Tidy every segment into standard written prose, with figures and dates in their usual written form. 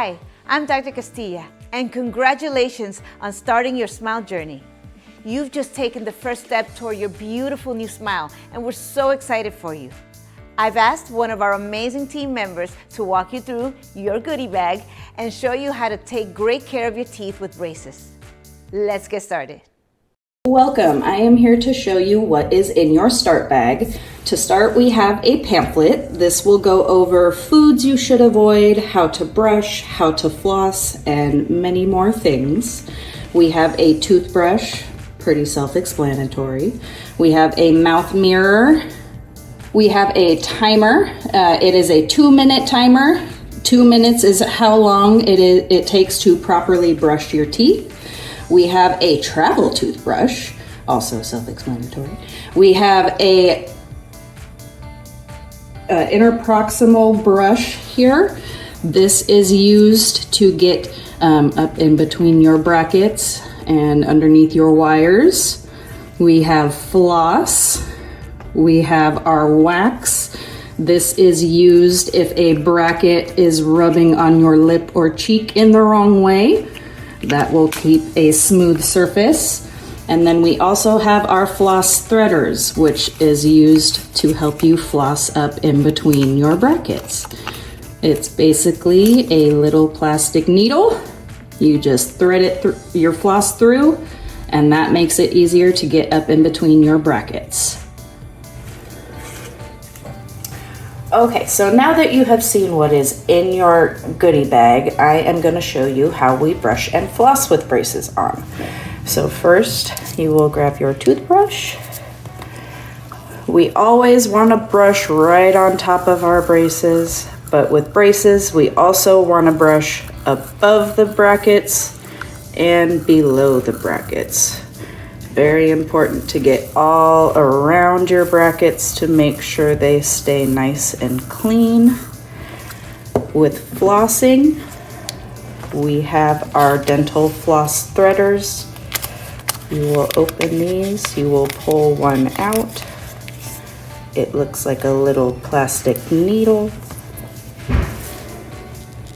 Hi, I'm Dr. Castilla, and congratulations on starting your smile journey. You've just taken the first step toward your beautiful new smile, and we're so excited for you. I've asked one of our amazing team members to walk you through your goodie bag and show you how to take great care of your teeth with braces. Let's get started. Welcome. I am here to show you what is in your start bag. To start, we have a pamphlet. This will go over foods you should avoid, how to brush, how to floss, and many more things. We have a toothbrush, pretty self-explanatory. We have a mouth mirror. We have a timer. It is a 2-minute timer. 2 minutes is how long it takes to properly brush your teeth. We have a travel toothbrush, also self-explanatory. We have a interproximal brush here. This is used to get up in between your brackets and underneath your wires. We have floss. We have our wax. This is used if a bracket is rubbing on your lip or cheek in the wrong way. That will keep a smooth surface. And then we also have our floss threaders, which is used to help you floss up in between your brackets. It's basically a little plastic needle. You just thread it your floss through, and that makes it easier to get up in between your brackets. Okay, so now that you have seen what is in your goodie bag, I am going to show you how we brush and floss with braces on. So first, you will grab your toothbrush. We always want to brush right on top of our braces, but with braces, we also want to brush above the brackets and below the brackets. Very important to get all around your brackets to make sure they stay nice and clean. With flossing, we have our dental floss threaders. You will open these, you will pull one out. It looks like a little plastic needle.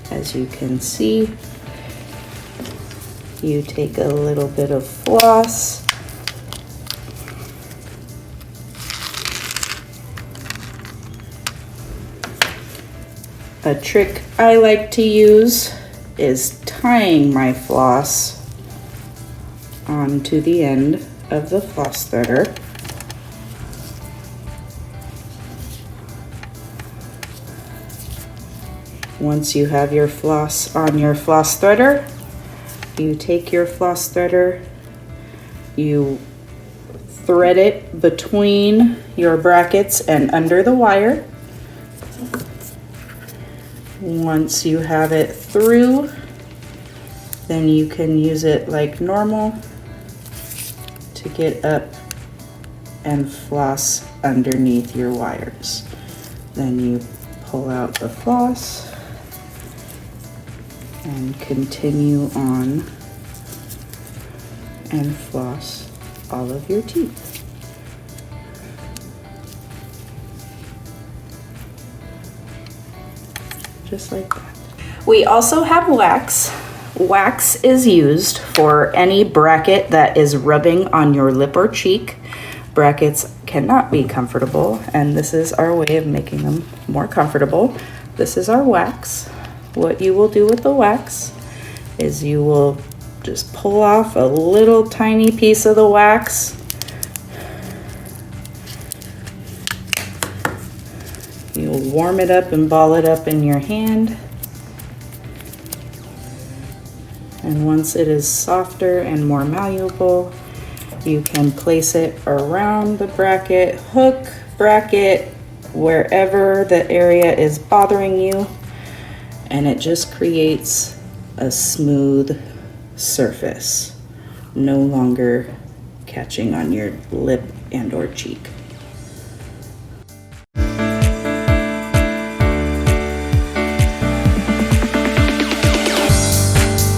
As you can see, you take a little bit of floss. A trick I like to use is tying my floss onto the end of the floss threader. Once you have your floss on your floss threader, you take your floss threader, you thread it between your brackets and under the wire. Once you have it through, then you can use it like normal to get up and floss underneath your wires. Then you pull out the floss and continue on and floss all of your teeth. Just like that. We also have wax. Wax is used for any bracket that is rubbing on your lip or cheek. Brackets cannot be comfortable, and this is our way of making them more comfortable. This is our wax. What you will do with the wax is you will just pull off a little tiny piece of the wax. You'll warm it up and ball it up in your hand. And once it is softer and more malleable, you can place it around the bracket, hook, bracket, wherever the area is bothering you. And it just creates a smooth surface, no longer catching on your lip and or cheek.